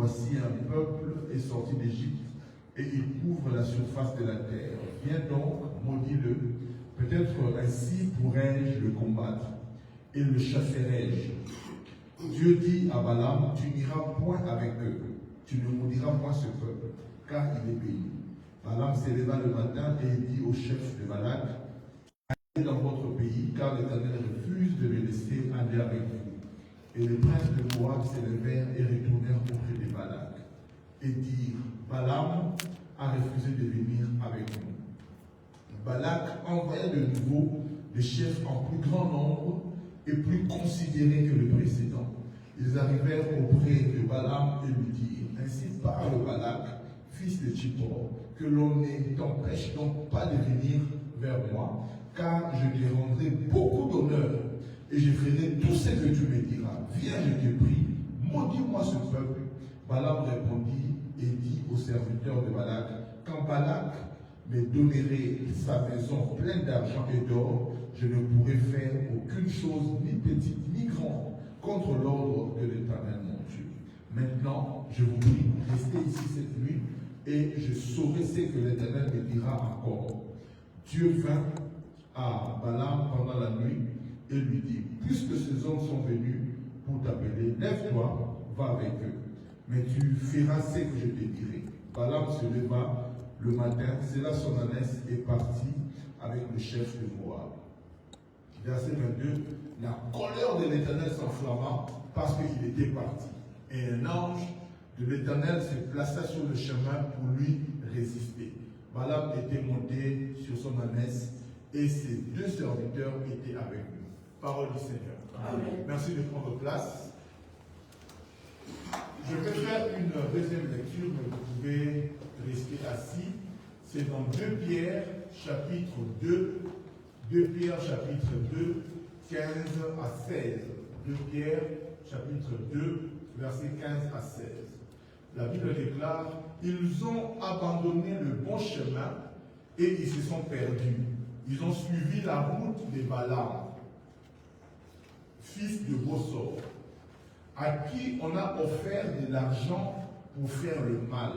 voici un peuple est sorti d'Égypte et il couvre la surface de la terre. Viens donc, maudis-le, peut-être ainsi pourrais-je le combattre et le chasserai-je. Dieu dit à Balaam, tu n'iras point avec eux, tu ne maudiras point ce peuple, car il est béni. Balaam s'éleva le matin et dit au chef de Balak, allez dans votre pays, car l'Éternel refuse de me laisser aller avec vous. Et les princes de Moab s'élevèrent et retournèrent auprès de Balak, et dirent, Balaam a refusé de venir avec nous. Balak envoya de nouveau des chefs en plus grand nombre et plus considérés que le précédent. Ils arrivèrent auprès de Balaam et lui dirent, ainsi parle Balak, fils de Tsippor, que l'on ne t'empêche donc pas de venir vers moi, car je te rendrai beaucoup d'honneur et je ferai tout ce que tu me diras. Viens, je te prie, maudis-moi ce peuple. Balaam répondit et dit aux serviteurs de Balak, quand Balak me donnerait sa maison pleine d'argent et d'or, je ne pourrai faire aucune chose, ni petite ni grande, contre l'ordre de l'Éternel mon Dieu. Maintenant, je vous prie, restez ici cette nuit, et je saurai ce que l'Éternel me dira encore. Dieu vint à Balaam pendant la nuit et lui dit, puisque ces hommes sont venus pour t'appeler, lève-toi, va avec eux, mais tu feras ce que je te dirai. Balaam se leva le matin, sella son ânesse et partit avec le chef de Moab. Verset 22, la colère de l'Éternel s'enflamma parce qu'il était parti. Et un ange de l'Éternel se plaça sur le chemin pour lui résister. Balaam était monté sur son ânesse et ses deux serviteurs étaient avec lui. Parole du Seigneur. Amen. Merci de prendre place. Je vais faire une deuxième lecture, mais vous pouvez rester assis. C'est dans 2 Pierre, chapitre 2. 2 Pierre, chapitre 2, 15 à 16. 2 Pierre, chapitre 2, versets 15 à 16. La Bible déclare, ils ont abandonné le bon chemin et ils se sont perdus. Ils ont suivi la route de Balaam, fils de Bossor, à qui on a offert de l'argent pour faire le mal.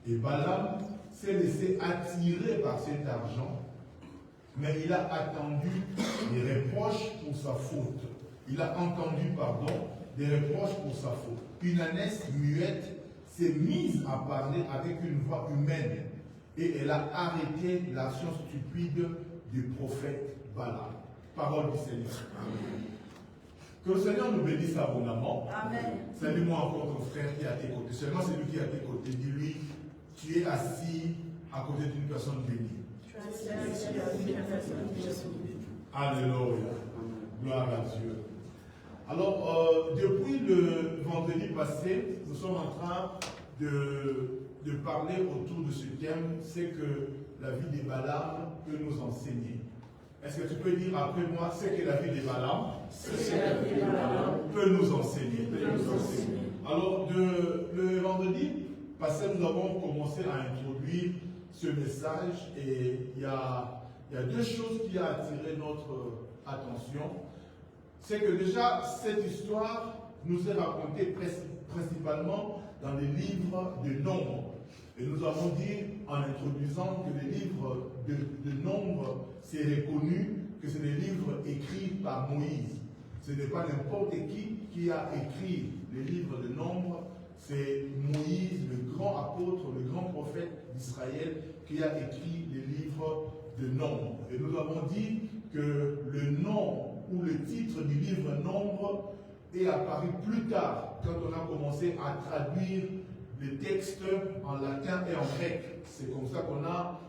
Et Balaam s'est laissé attirer par cet argent, mais il a attendu des reproches pour sa faute. Il a entendu, des reproches pour sa faute. Une ânesse muette s'est mise à parler avec une voix humaine et elle a arrêté l'action stupide du prophète Balaam. Parole du Seigneur. Amen. Que le Seigneur nous bénisse abondamment. Amen. Salue-moi encore ton frère qui est à tes côtés. Seulement celui qui est à tes côtés. Dis-lui, tu es assis à côté d'une personne bénie. Alléluia. Gloire à Dieu. Alors, depuis le vendredi passé, nous sommes en train de parler autour de ce thème, c'est que la vie des Balaam peut nous enseigner. Est-ce que tu peux dire après moi, c'est que la vie des Balaam peut nous enseigner. Alors, le vendredi passé, nous avons commencé à introduire ce message et il y a 2 choses qui ont attiré notre attention. C'est que déjà, cette histoire nous est racontée principalement dans les livres de Nombres. Et nous avons dit, en introduisant, que les livres de Nombres, c'est reconnu que c'est des livres écrits par Moïse. Ce n'est pas n'importe qui a écrit les livres de Nombres, c'est Moïse, le grand apôtre, le grand prophète d'Israël, qui a écrit les livres de Nombres. Et nous avons dit que le nom ou le titre du livre Nombres est apparu plus tard, quand on a commencé à traduire les textes en latin et en grec. C'est comme ça qu'on a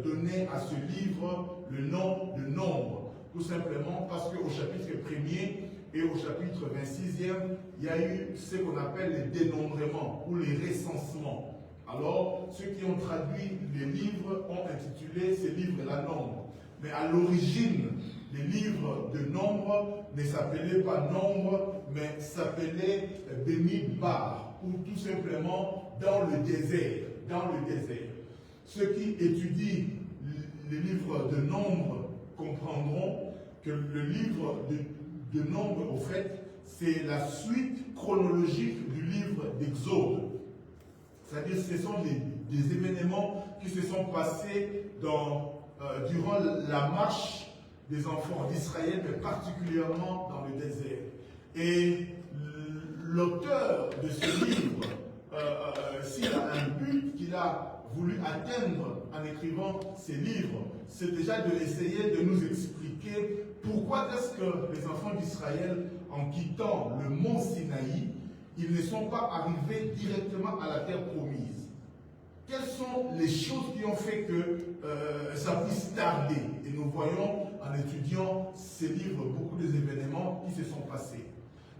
donné à ce livre le nom de Nombres. Tout simplement parce qu'au chapitre 1er et au chapitre 26e, il y a eu ce qu'on appelle les dénombrements ou les recensements. Alors, ceux qui ont traduit les livres ont intitulé ces livres-là Nombres. Mais à l'origine, les livres de Nombres ne s'appelaient pas Nombres, mais s'appelaient Bemidbar, ou tout simplement dans le désert. Dans le désert. Ceux qui étudient les livres de Nombres comprendront que le livre de Nombres, au fait, c'est la suite chronologique du livre d'Exode. C'est-à-dire ce sont des événements qui se sont passés durant la marche des enfants d'Israël, mais particulièrement dans le désert. Et l'auteur de ce livre, s'il a un but qu'il a voulu atteindre en écrivant ces livres, c'est déjà d'essayer de nous expliquer pourquoi est-ce que les enfants d'Israël, en quittant le mont Sinaï, ils ne sont pas arrivés directement à la terre promise. Quelles sont les choses qui ont fait que ça puisse tarder? Et nous voyons, en étudiant ces livres, beaucoup des événements qui se sont passés.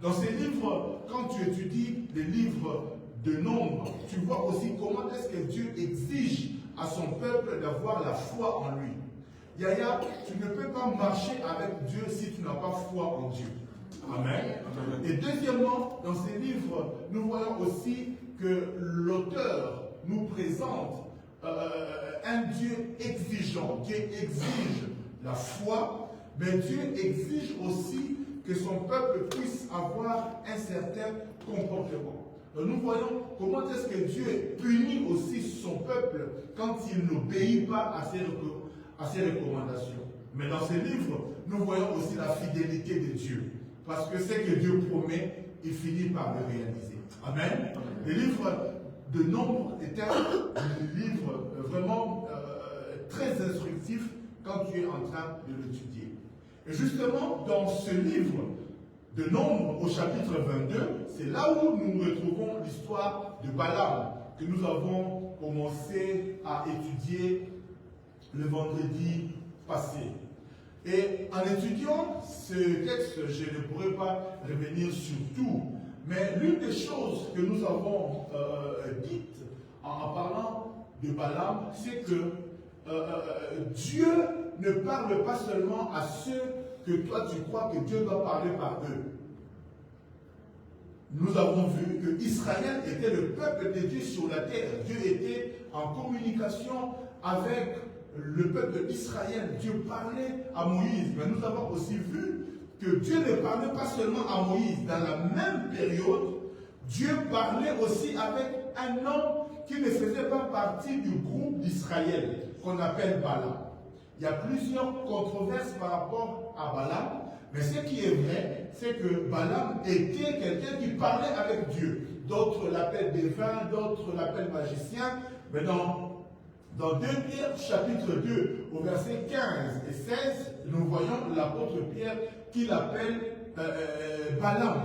Dans ces livres, quand tu étudies les livres de Nombre, tu vois aussi comment est-ce que Dieu exige à son peuple d'avoir la foi en lui. Yaya, tu ne peux pas marcher avec Dieu si tu n'as pas foi en Dieu. Amen. Et deuxièmement, dans ces livres, nous voyons aussi que l'auteur nous présente un Dieu exigeant. Dieu exige la foi, mais Dieu exige aussi que son peuple puisse avoir un certain comportement. Donc nous voyons comment est-ce que Dieu punit aussi son peuple quand il n'obéit pas à ses recommandations. Mais dans ces livres, nous voyons aussi la fidélité de Dieu. Parce que ce que Dieu promet, il finit par le réaliser. Amen. Le livre de Nombre est un livre vraiment très instructif quand tu es en train de l'étudier. Et justement, dans ce livre de Nombre, au chapitre 22, c'est là où nous retrouvons l'histoire de Balaam, que nous avons commencé à étudier le vendredi passé. Et en étudiant ce texte, je ne pourrais pas revenir sur tout, mais l'une des choses que nous avons dites en parlant de Balaam, c'est que Dieu ne parle pas seulement à ceux que toi tu crois que Dieu doit parler par eux. Nous avons vu que Israël était le peuple de Dieu sur la terre. Dieu était en communication avec le peuple d'Israël. Dieu parlait à Moïse. Mais nous avons aussi vu que Dieu ne parlait pas seulement à Moïse. Dans la même période, Dieu parlait aussi avec un homme qui ne faisait pas partie du groupe d'Israël, qu'on appelle Balaam. Il y a plusieurs controverses par rapport à Balaam, mais ce qui est vrai, c'est que Balaam était quelqu'un qui parlait avec Dieu. D'autres l'appellent divin, d'autres l'appellent magicien, mais dans 2 Pierre, chapitre 2, au verset 15 et 16, nous voyons l'apôtre Pierre qui l'appelle Balaam.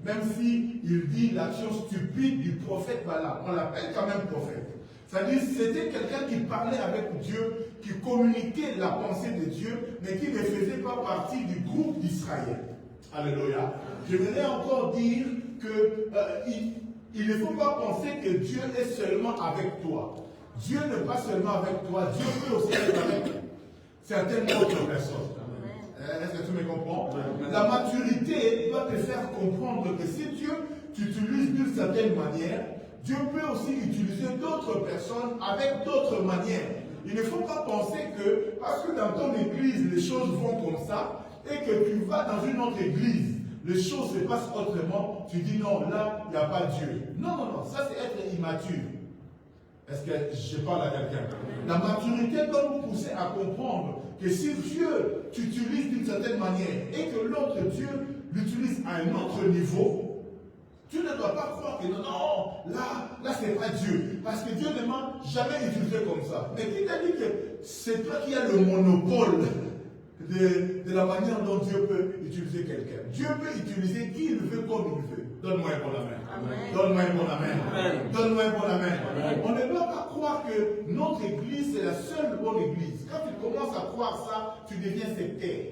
Même s'il dit l'action stupide du prophète Balaam, on l'appelle quand même prophète. C'est-à-dire c'était quelqu'un qui parlait avec Dieu, qui communiquait la pensée de Dieu, mais qui ne faisait pas partie du groupe d'Israël. Alléluia. Je voudrais encore dire qu'il ne faut pas penser que Dieu est seulement avec toi. Dieu n'est pas seulement avec toi, Dieu peut aussi être avec certaines autres personnes. Est-ce que tu me comprends? La maturité doit te faire comprendre que si Dieu t'utilise d'une certaine manière, Dieu peut aussi utiliser d'autres personnes avec d'autres manières. Il ne faut pas penser que parce que dans ton église les choses vont comme ça et que tu vas dans une autre église, les choses se passent autrement, tu dis non, là, il n'y a pas Dieu. Non, non, non, ça c'est être immature. Est-ce que je parle à quelqu'un? La maturité doit nous pousser à comprendre que si Dieu t'utilise d'une certaine manière et que l'autre Dieu l'utilise à un autre niveau, tu ne dois pas croire que non, non, là c'est pas Dieu. Parce que Dieu ne m'a jamais utilisé comme ça. Mais qui t'a dit que c'est toi qui as le monopole de la manière dont Dieu peut utiliser quelqu'un? Dieu peut utiliser qui il veut comme il veut. Donne-moi un bon amen. Donne-moi un bon amen. Donne-moi un bon amen. On ne doit pas croire que notre église c'est la seule bonne église. Quand tu commences à croire ça, tu deviens sectaire.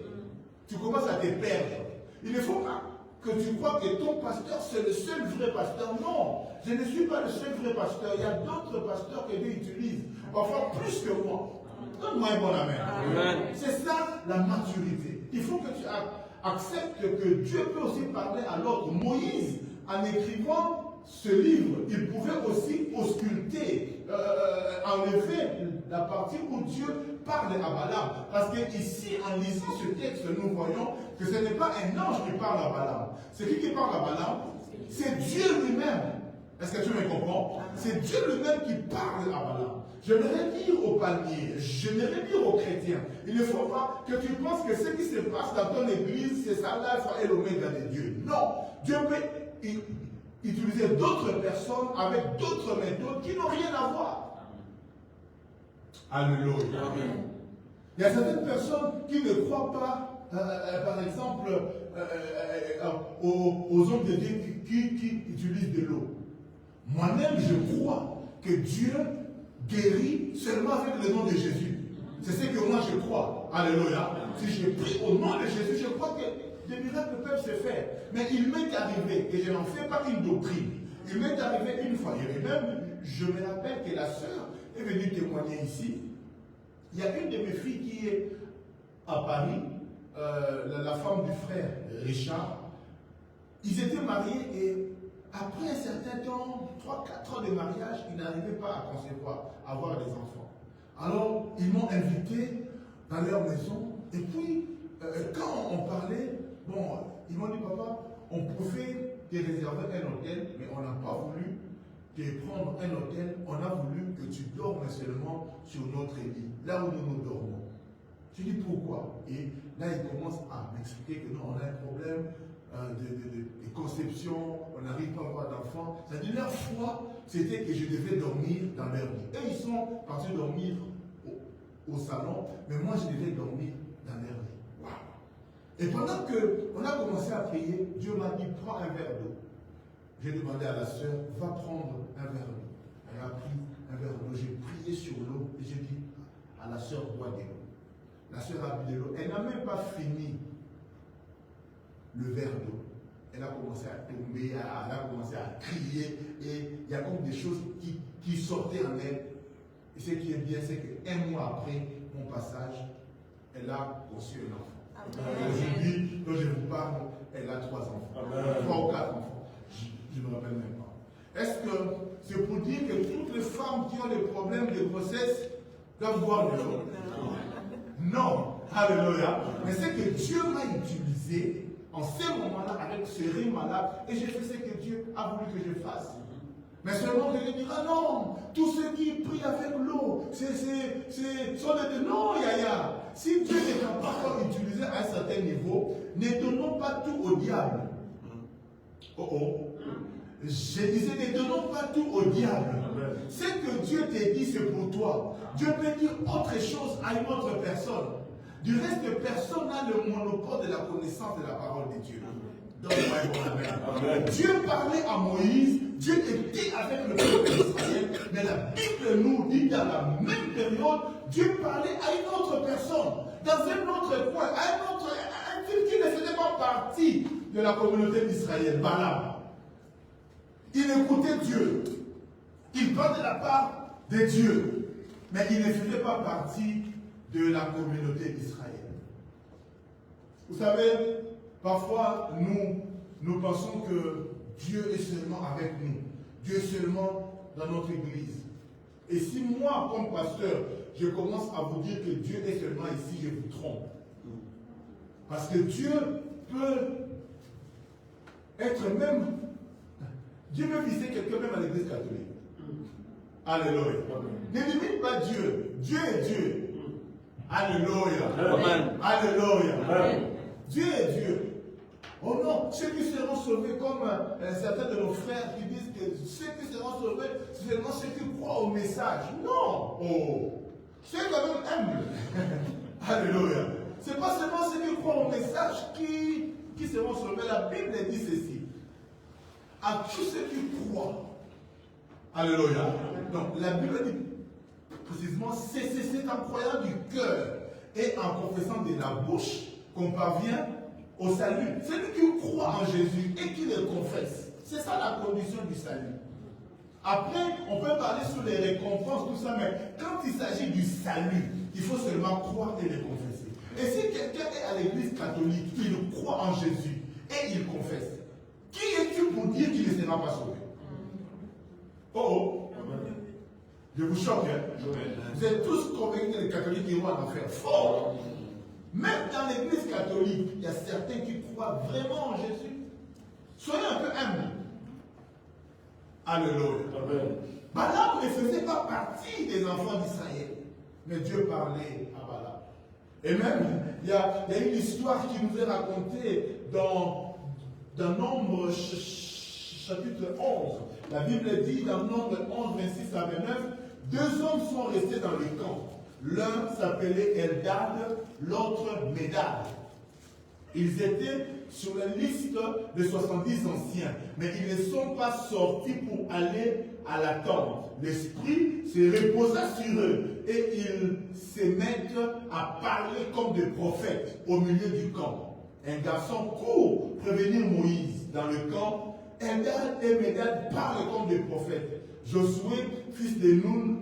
Tu commences à te perdre. Il ne faut pas que tu crois que ton pasteur c'est le seul vrai pasteur. Non, je ne suis pas le seul vrai pasteur. Il y a d'autres pasteurs que Dieu utilise. Parfois plus que moi. Donne-moi un bon amen. C'est ça la maturité. Il faut que tu acceptes que Dieu peut aussi parler à l'autre. Moïse, en écrivant ce livre, il pouvait aussi ausculter, enlever la partie où Dieu parle à Balaam. Parce que ici, en lisant ce texte, nous voyons que ce n'est pas un ange qui parle à Balaam. C'est qui parle à Balaam? C'est Dieu lui-même. Est-ce que tu me comprends? C'est Dieu lui-même qui parle à Balaam. J'aimerais dire aux palmiers, j'aimerais dire aux chrétiens, il ne faut pas que tu penses que ce qui se passe dans ton église, c'est ça l'alpha et l'oméga de Dieu. Non, Dieu peut utiliser d'autres personnes avec d'autres méthodes qui n'ont rien à voir. Alléluia. Il y a certaines personnes qui ne croient pas, par exemple, aux hommes de Dieu qui utilisent de l'eau. Moi-même, je crois que Dieu guérit seulement avec le nom de Jésus. C'est ce que moi je crois. Alléluia. Si je prie au nom de Jésus, je crois que des miracles peuvent se faire. Mais il m'est arrivé, et je n'en fais pas une doctrine, il m'est arrivé une fois, et même, je me rappelle que la sœur est venue témoigner ici. Il y a une de mes filles qui est à Paris, la femme du frère Richard. Ils étaient mariés et après un certain temps, 3-4 ans de mariage, ils n'arrivaient pas à concevoir, à avoir des enfants. Alors, ils m'ont invité dans leur maison. Et puis, quand on parlait, bon, ils m'ont dit, papa, on pouvait te réserver un hôtel, mais on n'a pas voulu te prendre un hôtel. On a voulu que tu dormes seulement sur notre lit, là où nous dormons. Je dis pourquoi? Et là, ils commencent à m'expliquer que non, on a un problème de conception, on n'arrive pas à avoir d'enfants. C'est-à-dire, leur foi, c'était que je devais dormir dans leur lit. Et ils sont partis dormir au salon, mais moi, je devais dormir dans leur lit. Wow. Et pendant qu'on a commencé à prier, Dieu m'a dit, prends un verre d'eau. J'ai demandé à la sœur, va prendre un verre d'eau. Elle a pris un verre d'eau, j'ai prié sur l'eau, et j'ai dit à la sœur, bois de l'eau. La sœur a bu de l'eau. Elle n'a même pas fini le verre d'eau. Elle a commencé à tomber, elle a commencé à crier, et il y a comme des choses qui sortaient en elle. Et ce qui est bien, c'est qu'un mois après mon passage, elle a conçu un enfant. Aujourd'hui, dont je vous parle, elle a 3 enfants. 3 ou 4 enfants. Je ne me rappelle même pas. Est-ce que c'est pour dire que toutes les femmes qui ont des problèmes de grossesse doivent boire de l'eau? Non. Alléluia. Mais c'est que Dieu m'a utilisé en ce moment-là avec ce riz malade et j'ai fait ce que Dieu a voulu que je fasse. Mais seulement que je dis, ah non, tous ceux qui prient avec l'eau, sont des... Non, Yaya. Si Dieu n'est pas utilisé à un certain niveau, ne donnons pas tout au diable. Oh oh. Je disais, ne donnons pas tout au diable. Ce que Dieu t'a dit, c'est pour toi. Dieu peut dire autre chose à une autre personne. Du reste, personne n'a le monopole de la connaissance de la parole de Dieu. Donne-moi un bon amen. Dieu parlait à Moïse, Dieu était avec le peuple d'Israël, mais la Bible nous dit qu'à la même période, Dieu parlait à une autre personne, dans un autre coin, à un type qui ne faisait pas partie de la communauté d'Israël, Balaam. Il écoutait Dieu. Il parlait de la part de Dieu, mais il ne faisait pas partie de la communauté d'Israël. Vous savez, parfois nous pensons que Dieu est seulement avec nous. Dieu est seulement dans notre église. Et si moi, comme pasteur, je commence à vous dire que Dieu est seulement ici, je vous trompe. Parce que Dieu peut être même... Dieu peut viser quelqu'un même à l'église catholique. Alléluia. Ne limite pas Dieu. Dieu est Dieu. Alléluia. Amen. Alléluia. Amen. Dieu est Dieu. Oh non, ceux qui seront sauvés comme certains de nos frères qui disent que ceux qui seront sauvés, c'est seulement ceux qui croient au message. Non. Oh. C'est quand même humble. Alléluia. Ce n'est pas seulement ceux qui croient au message qui seront sauvés. La Bible dit ceci. À tous ceux qui croient. Alléluia. Donc la Bible dit précisément, c'est en croyant du cœur et en confessant de la bouche qu'on parvient au salut. Celui qui croit en Jésus et qui le confesse, c'est ça la condition du salut. Après, on peut parler sur les récompenses, tout ça, mais quand il s'agit du salut, il faut seulement croire et le confesser. Et si quelqu'un est à l'église catholique, il croit en Jésus et il confesse, qui es-tu pour dire qu'il ne sera pas sauvé? Oh oh. Je vous choque, hein? Vous êtes tous convaincus que les catholiques iront en enfer. Faux! Même dans l'église catholique, il y a certains qui croient vraiment en Jésus. Soyez un peu humbles. Alléluia. Balaam ne faisait pas partie des enfants d'Israël. Mais Dieu parlait à Balaam. Et même, il y a une histoire qui nous est racontée dans Nombre chapitre 11. La Bible dit dans Nombre 11, 26 à 29, deux hommes sont restés dans le camp. L'un s'appelait Eldad, l'autre Médad. Ils étaient sur la liste de 70 anciens, mais ils ne sont pas sortis pour aller à la tente. L'Esprit se reposa sur eux et ils se mettent à parler comme des prophètes au milieu du camp. Un garçon court prévenir Moïse dans le camp. Eldad et Médad parlent comme des prophètes. Josué, fils de Nun,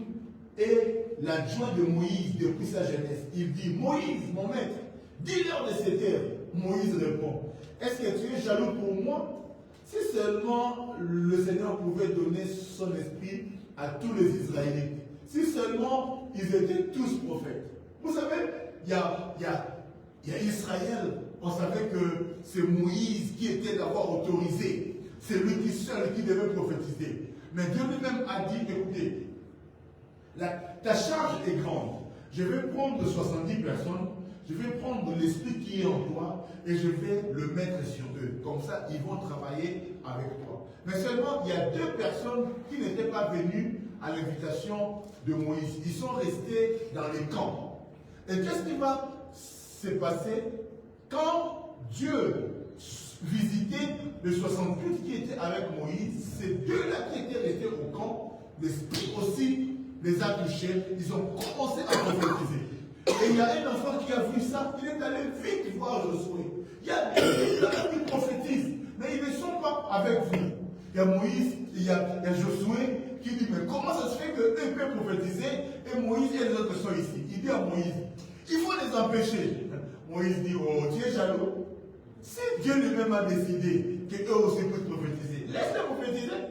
est l'adjoint de Moïse depuis sa jeunesse. Il dit, Moïse, mon maître, dis-leur de se taire. Moïse répond, est-ce que tu es jaloux pour moi? Si seulement le Seigneur pouvait donner son esprit à tous les Israélites, si seulement ils étaient tous prophètes. Vous savez, il y a Israël, on savait que c'est Moïse qui était d'abord autorisé. C'est lui qui seul qui devait prophétiser. Mais Dieu lui-même a dit, écoutez, ta charge est grande. Je vais prendre 70 personnes, je vais prendre l'esprit qui est en toi et je vais le mettre sur eux. Comme ça, ils vont travailler avec toi. Mais seulement, il y a deux personnes qui n'étaient pas venues à l'invitation de Moïse. Ils sont restés dans les camps. Et qu'est-ce qui va se passer quand Dieu visitait les 68 qui étaient avec Moïse? Ces deux-là qui étaient restés au camp, l'esprit aussi les a touchés. Ils ont commencé à prophétiser. Et il y a un enfant qui a vu ça, il est allé vite voir Josué. Il y a des gens qui prophétisent, mais ils ne sont pas avec vous. Il y a Moïse, il y a Josué qui dit, mais comment ça se fait qu'eux peuvent prophétiser et Moïse et les autres sont ici? Il dit à Moïse, il faut les empêcher. Moïse dit, oh, tu es jaloux. Si Dieu lui-même a décidé qu'eux aussi peuvent prophétiser, laisse-les prophétiser.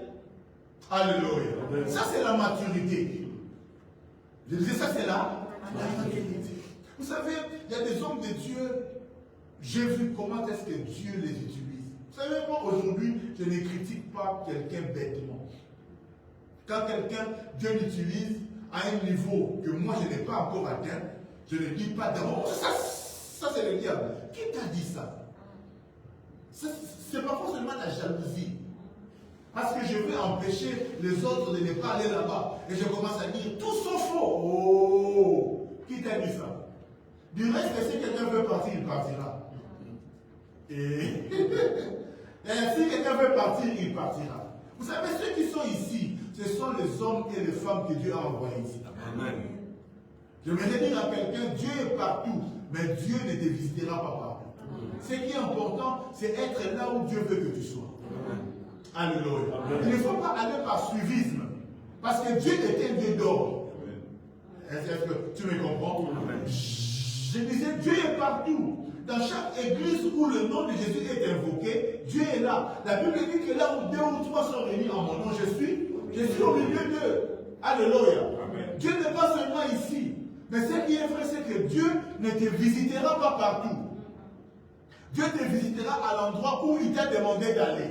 Alléluia. Ça, c'est la maturité. Je disais, ça, c'est la maturité. Vous savez, il y a des hommes de Dieu, j'ai vu comment est-ce que Dieu les utilise. Vous savez, moi, aujourd'hui, je ne critique pas quelqu'un bêtement. Quand quelqu'un, Dieu l'utilise à un niveau que moi, je n'ai pas encore atteint, je ne dis pas d'abord, ça c'est le diable. Qui t'a dit ça? C'est pas forcément la jalousie. Parce que je veux empêcher les autres de ne pas aller là-bas. Et je commence à dire, tous sont faux. Oh, qui t'a dit ça? Du reste, si quelqu'un veut partir, il partira. Et si quelqu'un veut partir, il partira. Vous savez, ceux qui sont ici, ce sont les hommes et les femmes que Dieu a envoyés ici. Amen. Je vais dire à quelqu'un, Dieu est partout, mais Dieu ne te visitera pas partout. Ce qui est important, c'est être là où Dieu veut que tu sois. Alléluia. Il ne faut pas aller par suivisme. Parce que Dieu est un Dieu d'ordre. Est-ce que tu me comprends? Je disais, Dieu est partout. Dans chaque église où le nom de Jésus est invoqué, Dieu est là. La Bible dit que là où 2 ou 3 sont réunis en mon nom, je suis au milieu d'eux. Alléluia. Dieu n'est pas seulement ici. Mais ce qui est vrai, c'est que Dieu ne te visitera pas partout. Dieu te visitera à l'endroit où il t'a demandé d'aller.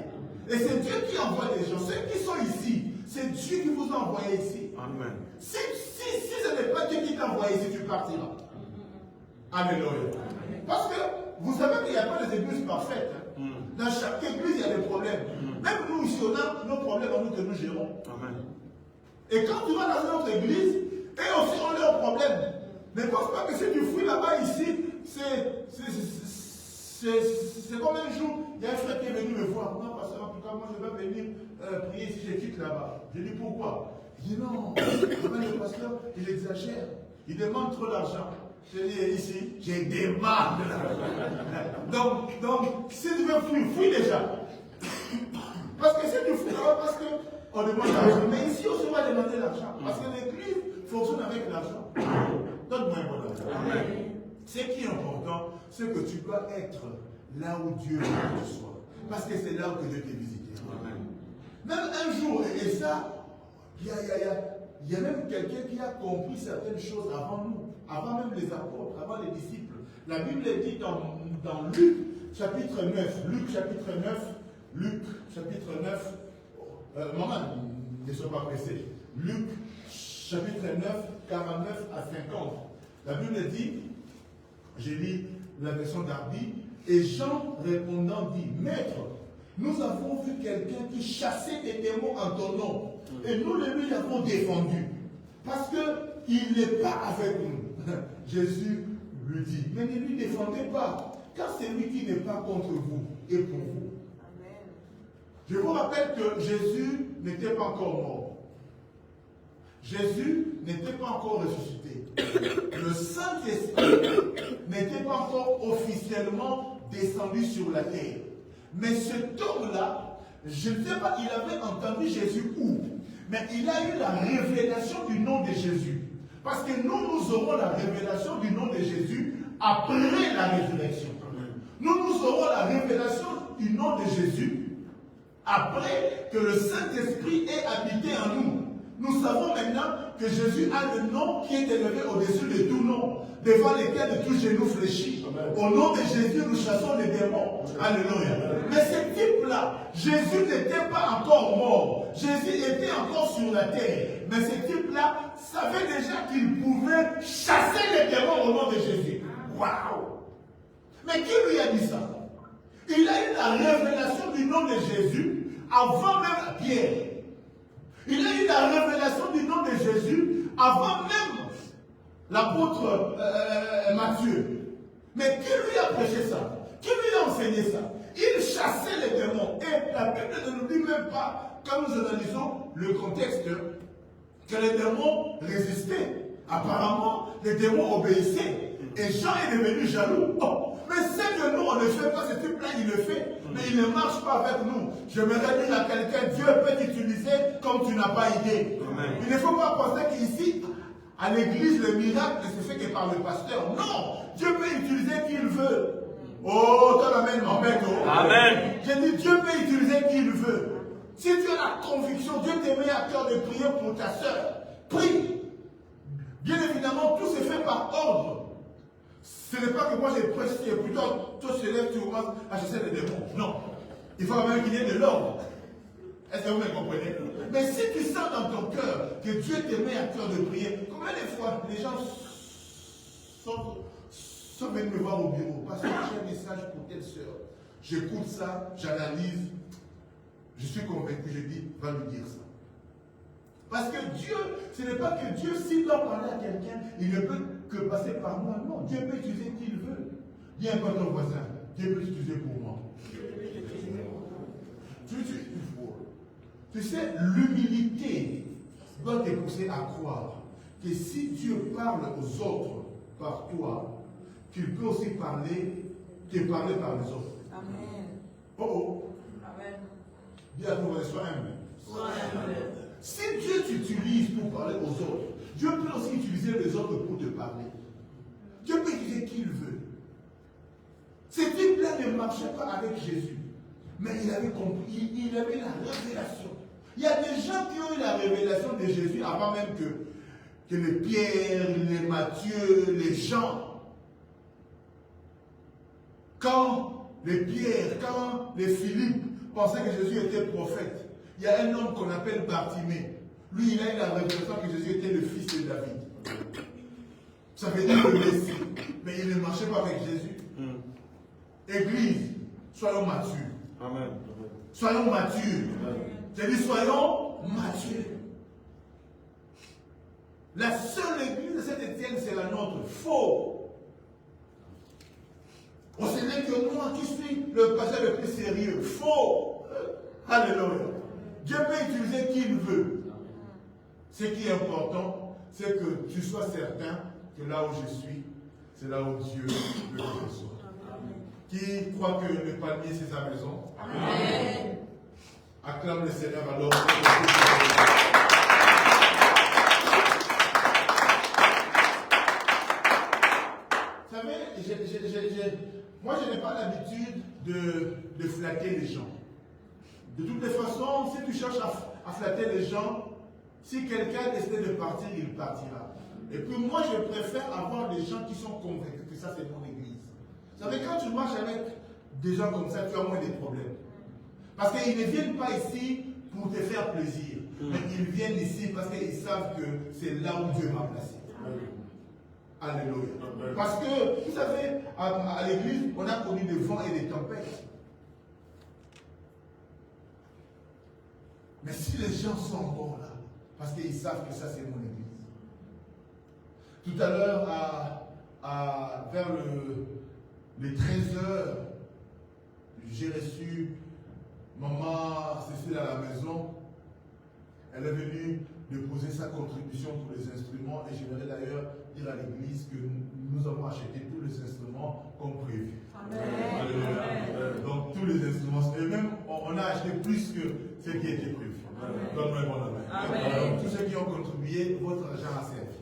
Et c'est Dieu qui envoie les gens. Ceux qui sont ici, c'est Dieu qui vous a envoyé ici. Amen. Si ce n'est pas Dieu qui t'a envoyé ici, tu partiras. Alléluia. Parce que vous savez qu'il n'y a pas des églises parfaites. Dans chaque église, il y a des problèmes. Même nous ici, on a nos problèmes en nous que nous gérons. Amen. Et quand tu vas dans une autre église, eux aussi ont leurs problèmes. Ne pense pas que si tu fouilles là-bas ici, c'est comme un jour, il y a un frère qui est venu me voir. Non, parce que en tout cas, moi je vais venir prier si je quitte là-bas. Je dis pourquoi? Il dit non, le pasteur, il exagère. Il demande trop d'argent. Je dis ici, j'ai des marques de l'argent. Donc, si tu veux fouiller, fouille déjà. Parce que si tu fouilles là-bas, parce qu'on demande l'argent. Mais ici aussi, on va demander l'argent. Parce que l'église fonctionne avec l'argent. Donne-moi un bon argent. Ce qui est important, c'est que tu dois être là où Dieu veut que tu sois. Parce que c'est là où Dieu t'est visité. Même un jour, et ça, il y a même quelqu'un qui a compris certaines choses avant nous, avant même les apôtres, avant les disciples. La Bible dit dans Luc chapitre 9, Luc chapitre 9, maman, ne sois pas pressé. Luc, chapitre 9, 49 à 50. La Bible dit, j'ai lu la version d'Arby, et Jean répondant dit, Maître, nous avons vu quelqu'un qui chassait des démons en ton nom, et nous lui avons défendu, parce qu'il n'est pas avec nous. Jésus lui dit, mais ne lui défendez pas, car c'est lui qui n'est pas contre vous et pour vous. Amen. Je vous rappelle que Jésus n'était pas encore mort. Jésus n'était pas encore ressuscité. Le Saint-Esprit n'était pas encore officiellement descendu sur la terre. Mais cet homme-là, je ne sais pas, il avait entendu Jésus où, mais il a eu la révélation du nom de Jésus. Parce que nous aurons la révélation du nom de Jésus après la résurrection. Nous aurons la révélation du nom de Jésus après que le Saint-Esprit ait habité en nous. Nous savons maintenant que Jésus a le nom qui est élevé au-dessus de tout nom, devant lesquels de tout genou fléchit. Au nom de Jésus, nous chassons les démons. Alléluia. Mais ce type-là, Jésus n'était pas encore mort. Jésus était encore sur la terre. Mais ce type-là savait déjà qu'il pouvait chasser les démons au nom de Jésus. Waouh! Mais qui lui a dit ça? Il a eu la révélation du nom de Jésus avant même Pierre. Il a eu la révélation du nom de Jésus avant même l'apôtre Matthieu. Mais qui lui a prêché ça? Qui lui a enseigné ça? Il chassait les démons. Et la Bible ne nous dit même pas, quand nous analysons le contexte, que les démons résistaient. Apparemment, les démons obéissaient. Et Jean est devenu jaloux. Oh, mais c'est que nous, on ne fait pas, ce type-là, il le fait. Mais il ne marche pas avec nous. Je me dire à quelqu'un, Dieu peut t'utiliser comme tu n'as pas idée. Amen. Il ne faut pas penser qu'ici, à l'église, le miracle ne se fait que par le pasteur. Non, Dieu peut utiliser qui il veut. Oh, toi l'amène, amen. Amen. J'ai dit, Dieu peut utiliser qui il veut. Si tu as la conviction, Dieu te met à cœur de prier pour ta soeur, prie. Bien évidemment, tout se fait par ordre. Ce n'est pas que moi j'ai prêché, plutôt toi tu te lèves, tu commences à chasser les démons. Non. Il faut même qu'il y ait de l'ordre. Est-ce que vous me comprenez? Mais si tu sens dans ton cœur que Dieu te met à cœur de prier, combien de fois les gens sont venus me voir au bureau parce que j'ai un message pour telle soeur. J'écoute ça, j'analyse, je suis convaincu, je dis, va lui dire ça. Parce que Dieu, ce n'est pas que Dieu, s'il doit parler à quelqu'un, il ne peut que passer par moi. Non, Dieu peut utiliser qui il veut. Dis un peu à ton voisin, Dieu peut utiliser pour moi. Tu sais, l'humilité doit te pousser à croire que si Dieu parle aux autres par toi, qu'il peut aussi te parler par les autres. Amen. Oh oh. Amen. Dis à ton voisin, sois humble. Sois humble. Si Dieu t'utilise pour parler aux autres, Dieu peut aussi utiliser les autres pour te parler. Dieu peut utiliser qui il veut. Ce type-là ne marchait pas avec Jésus. Mais il avait compris, il avait la révélation. Il y a des gens qui ont eu la révélation de Jésus avant même que les Pierre, les Matthieu, les Jean. Quand les Pierre, quand les Philippe pensaient que Jésus était prophète, il y a un homme qu'on appelle Bartimée. Lui, il a eu la révélation que Jésus était le fils de David. Ça veut dire le Messie. Mais il ne marchait pas avec Jésus. Église, soyons matures. Amen. Soyons matures. J'ai dit soyons matures. La seule église de Saint-Étienne, c'est la nôtre. Faux. On sait même que moi qui suis le pasteur le plus sérieux. Faux. Alléluia. Dieu peut utiliser qui il veut. Ce qui est important, c'est que tu sois certain que là où je suis, c'est là où Dieu veut que je sois. Qui croit que le palmier, c'est sa maison? Amen. Acclame le Seigneur alors. Vous savez, moi je n'ai pas l'habitude de flatter les gens. De toutes les façons, si tu cherches à flatter les gens, si quelqu'un décide de partir, il partira. Et puis moi, je préfère avoir des gens qui sont convaincus que ça, c'est mon église. Vous savez, quand tu marches avec des gens comme ça, tu as moins de problèmes. Parce qu'ils ne viennent pas ici pour te faire plaisir. Mais ils viennent ici parce qu'ils savent que c'est là où Dieu m'a placé. Alléluia. Parce que, vous savez, à l'église, on a connu des vents et des tempêtes. Mais si les gens sont encore là, parce qu'ils savent que ça c'est mon église. Tout à l'heure, vers les 13h, j'ai reçu maman Cécile à la maison. Elle est venue déposer sa contribution pour les instruments et j'aimerais d'ailleurs dire à l'église que nous avons acheté tous les instruments comme prévu. Amen. Donc tous les instruments, et même on a acheté plus que ce qui était prévu. Donne-moi un bon amen. Tous ceux qui ont contribué, votre argent a servi.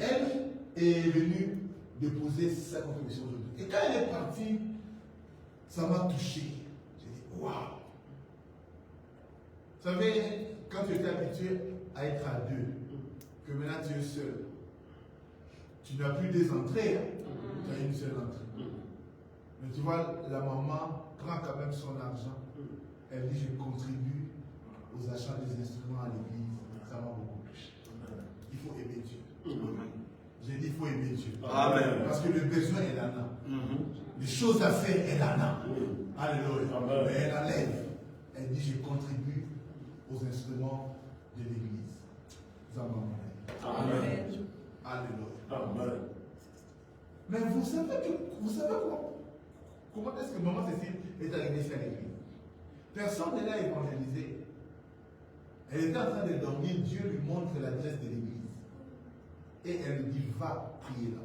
Amen. Et elle est venue déposer sa contribution aujourd'hui. Et quand elle est partie, ça m'a touché. J'ai dit, waouh! Vous savez, quand tu étais habitué à être à deux, que maintenant tu es seul, tu n'as plus des entrées, tu as une seule entrée. Mais tu vois, la maman prend quand même son argent. Elle dit, je contribue aux achats des instruments à l'église. Ça m'a beaucoup touché. Il faut aimer Dieu. J'ai dit, il faut aimer Dieu. Amen. Parce que le besoin est là. Les choses à faire, elle en a. Alléluia. Mais elle enlève. Elle dit, je contribue aux instruments de l'église. Amen. Alléluia. Amen. Mais vous savez comment est-ce que maman Cécile est arrivée ici à l'église? Personne ne l'a évangélisée. Elle était en train de dormir, Dieu lui montre l'adresse de l'église. Et elle lui dit, va prier là.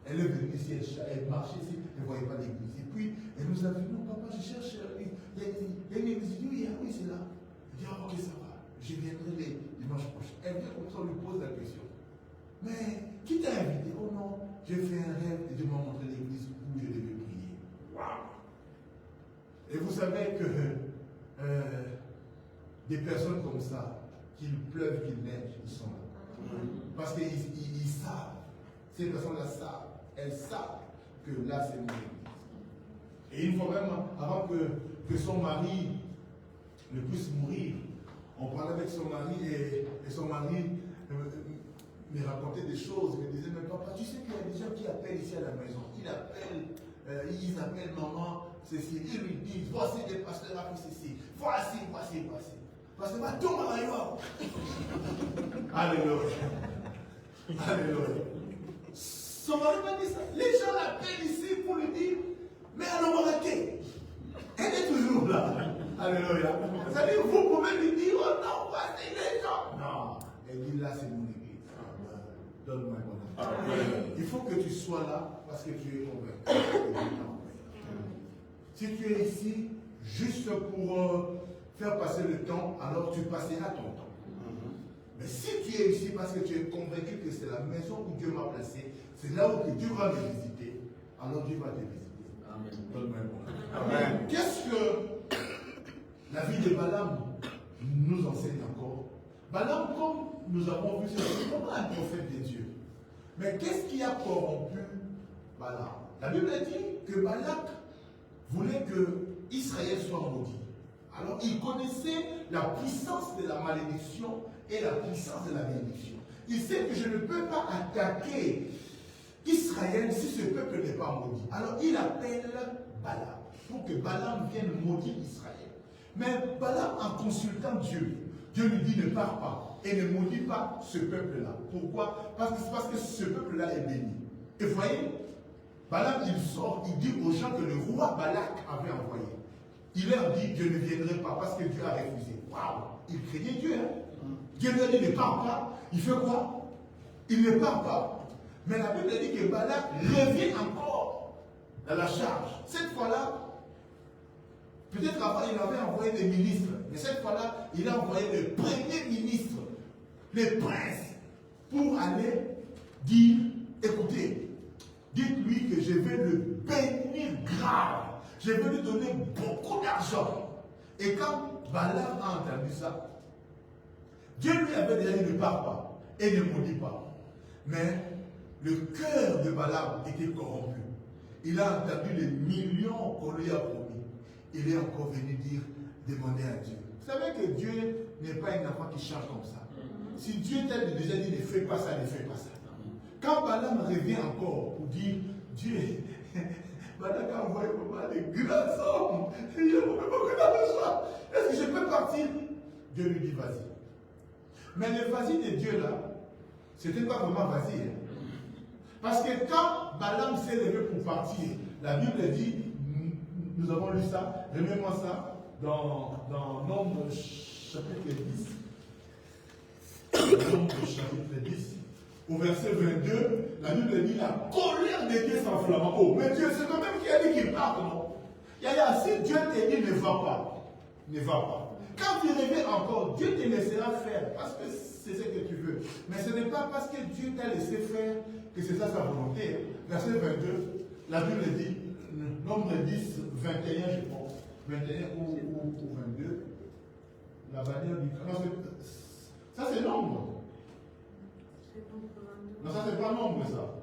Elle est venue ici, elle marchait ici, elle ne voyait pas l'église. Et puis, elle nous a dit, non papa, je cherche, il y a une église. Oui, c'est là. Elle dit, ok, ça va, je viendrai les dimanches prochains. Elle vient comme ça, on lui pose la question. Mais, qui t'a invité? Oh non, j'ai fait un rêve et Dieu m'a montré l'église où je devais prier. Waouh! Et vous savez que des personnes comme ça, qu'il pleuve, qu'il neige, ils sont là. Parce qu'ils savent, ces personnes-là savent, elles savent que là c'est mon église. Et une fois même, avant que son mari ne puisse mourir, on parlait avec son mari et son mari me racontait des choses, me disait, mais papa, tu sais qu'il y a des gens qui appellent ici à la maison, ils appellent maman Cécile, ils lui disent, voici des pasteurs à Cécile, voici. Parce que ma tombe à l'ailleurs. Alléluia. Alléluia. Son mari m'a dit ça. Les gens l'appellent ici pour lui dire, mais allons arrêter. Elle est toujours là. Alléluia. C'est-à-dire, vous pouvez lui dire, oh non, voici les gens. Non. Elle dit, là, c'est mon église. Donne-moi un bon amen. Il faut que tu sois là parce que tu es convaincu. Si tu es ici juste pour faire passer le temps, alors tu passeras ton temps. Mais si tu es ici parce que tu es convaincu que c'est la maison où Dieu m'a placé, c'est là où Dieu va me visiter, alors Dieu va te visiter. Amen. Donne-moi un bon amen. Amen. Qu'est-ce que la vie de Balaam nous enseigne encore? Balaam, comme nous avons vu, c'est vraiment un prophète de Dieu. Mais qu'est-ce qui a corrompu Balaam? La Bible dit que Balak voulait que Israël soit maudit. Alors il connaissait la puissance de la malédiction et la puissance de la bénédiction. Il sait que je ne peux pas attaquer Israël si ce peuple n'est pas maudit. Alors il appelle Balaam pour que Balaam vienne maudire Israël. Mais Balaam, en consultant Dieu, Dieu lui dit ne pars pas et ne maudis pas ce peuple-là. Pourquoi? Parce que ce peuple-là est béni. Et vous voyez, Balaam il sort, il dit aux gens que le roi Balak avait envoyé. Il leur dit, je ne viendrai pas parce que Dieu a refusé. Waouh! Il craignait Dieu. Hein? Dieu lui a dit, ne pars pas. Il fait quoi? Il ne part pas. Mais la Bible dit que Balak revient encore dans la charge. Cette fois-là, peut-être avant, il avait envoyé des ministres. Mais cette fois-là, il a envoyé le premier ministre, le prince, pour aller dire, écoutez, dites-lui que je vais le bénir grave. Je vais lui donner beaucoup d'argent. Et quand Balaam a entendu ça, Dieu lui avait déjà dit ne pars pas et ne maudis pas. Mais le cœur de Balaam était corrompu. Il a entendu les millions qu'on lui a promis. Il est encore venu dire, demander à Dieu. Vous savez que Dieu n'est pas un enfant qui change comme ça. Si Dieu t'a déjà dit ne fais pas ça, ne fais pas ça. Quand Balaam revient encore pour dire Dieu, Balaam a envoyé des grands hommes, il y a beaucoup d'argent. Est-ce que je peux partir? Dieu lui dit vas-y. Mais le vas-y de Dieu là, c'était pas vraiment vas-y. Hein. Parce que quand Balaam s'est levé pour partir, la Bible dit, nous avons lu ça, remets-moi ça, dans Nombre chapitre 10. Nombre chapitre 10. Au verset 22, la Bible dit la colère de Dieu s'enflamme. Oh, mais Dieu, c'est toi-même qui a dit qu'il parte, non? Si Dieu te dit ne va pas, ne va pas. Quand tu reviens encore, Dieu te laissera faire parce que c'est ce que tu veux. Mais ce n'est pas parce que Dieu t'a laissé faire que c'est ça sa volonté. Verset 22, la Bible dit, Nombre 10, 21, je pense. 21 ou 22. La bannière du... Non, ça c'est Nombre. Non, ça c'est pas Nombre, ça.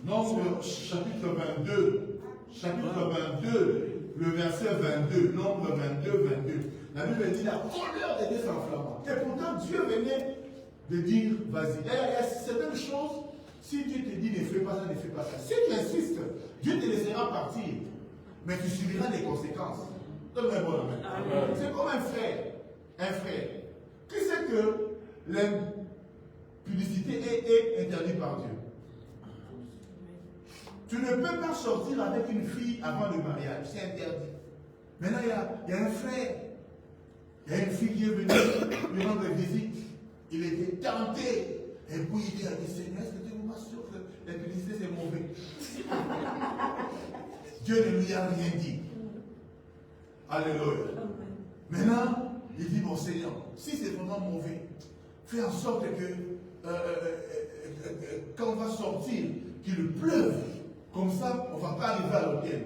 Nombre chapitre 22. Chapitre 22, le verset 22. Nombre 22, 22. La Bible dit la colère de Dieu s'enflamma. Et pourtant, Dieu venait de dire vas-y. Il y a certaines choses, si Dieu te dit ne fais pas ça, ne fais pas ça. Si tu insistes, Dieu te laissera partir. Mais tu subiras les conséquences. Donne-moi un bon amen. C'est comme un frère. Un frère. Qui sait que l'impudicité est interdite par Dieu? Tu ne peux pas sortir avec une fille avant le mariage. C'est interdit. Maintenant, il y a un frère. Il y a une fille qui est venue lui rendre visite. Il était tenté. Et puis il dit à Dieu, Seigneur, est-ce que tu me m'assures que l'impudicité c'est mauvais? Dieu ne lui a rien dit. Alléluia. Maintenant, il dit, bon Seigneur, si c'est vraiment mauvais, fais en sorte que quand on va sortir, qu'il pleuve. Comme ça, on ne va pas arriver à l'hôtel.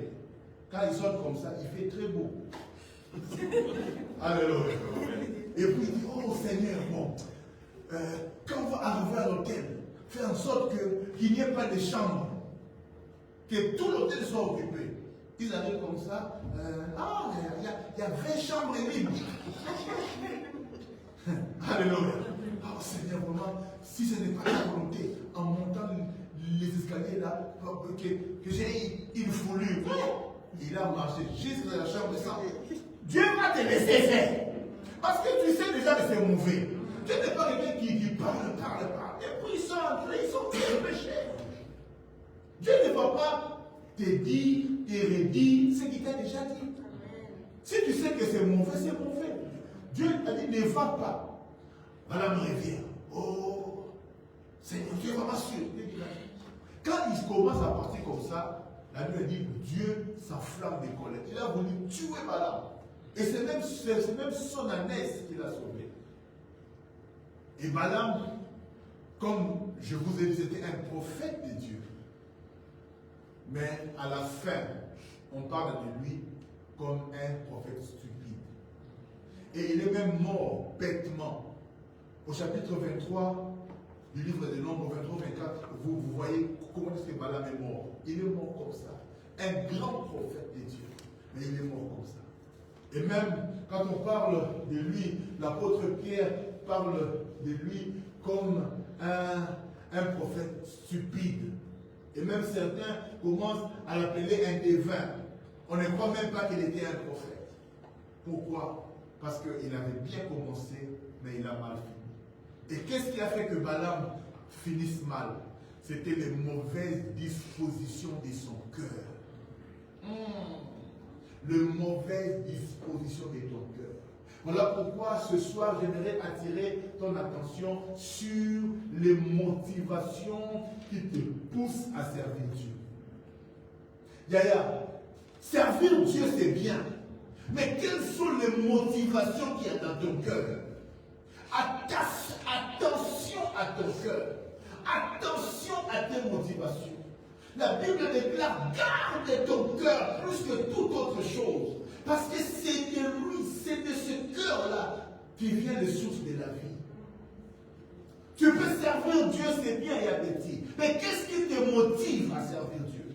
Quand il sort comme ça, il fait très beau. Alléluia. Et puis il dit, oh Seigneur, bon, quand on va arriver à l'hôtel, fais en sorte qu'il n'y ait pas de chambre. Que tout l'hôtel soit occupé. Ils arrivent comme ça, il y a 20 chambres libres. Alléluia. Oh Seigneur, vraiment, si ce n'est pas la volonté, en montant les escaliers là, que j'ai une foulure. Il a marché jusqu'à la chambre de sang. Dieu va te laisser faire. Parce que tu sais déjà que c'est mauvais. Dieu n'est pas quelqu'un qui parle. Et puis ils sont entrés, ils sont péchés. Dieu ne va pas te dire, te redire ce qu'il t'a déjà dit. Si tu sais que c'est mauvais, c'est mauvais. Dieu t'a dit ne va pas. Madame revient. Oh, Seigneur, tu es vraiment sûr. Quand il commence à partir comme ça, la Bible dit Dieu s'enflamme de colère. Il a voulu tuer Balaam. Et c'est même son ânesse qui l'a sauvé. Et Balaam, comme je vous ai dit, c'était un prophète de Dieu. Mais à la fin, on parle de lui comme un prophète stupide. Et il est même mort bêtement. Au chapitre 23 du livre des Nombres 23-24, vous voyez comment est-ce que Balaam est mort. Il est mort comme ça. Un grand prophète de Dieu. Mais il est mort comme ça. Et même quand on parle de lui, l'apôtre Pierre parle de lui comme un prophète stupide. Et même certains commencent à l'appeler un devin. On ne croit même pas qu'il était un prophète. Pourquoi? Parce qu'il avait bien commencé, mais il a mal fini. Et qu'est-ce qui a fait que Balaam finisse mal? C'était les mauvaises dispositions de son cœur. Les mauvaises dispositions de ton cœur. Voilà pourquoi ce soir, j'aimerais attirer ton attention sur les motivations qui te poussent à servir Dieu. Yaya, servir Dieu c'est bien, mais quelles sont les motivations qu'il y a dans ton cœur? Attention à ton cœur. Attention à tes motivations. La Bible déclare, garde ton cœur plus que toute autre chose. Parce que c'est de lui, c'est de ce cœur-là qui vient les sources de la vie. Tu peux servir Dieu, c'est bien et appétit. Mais qu'est-ce qui te motive à servir Dieu?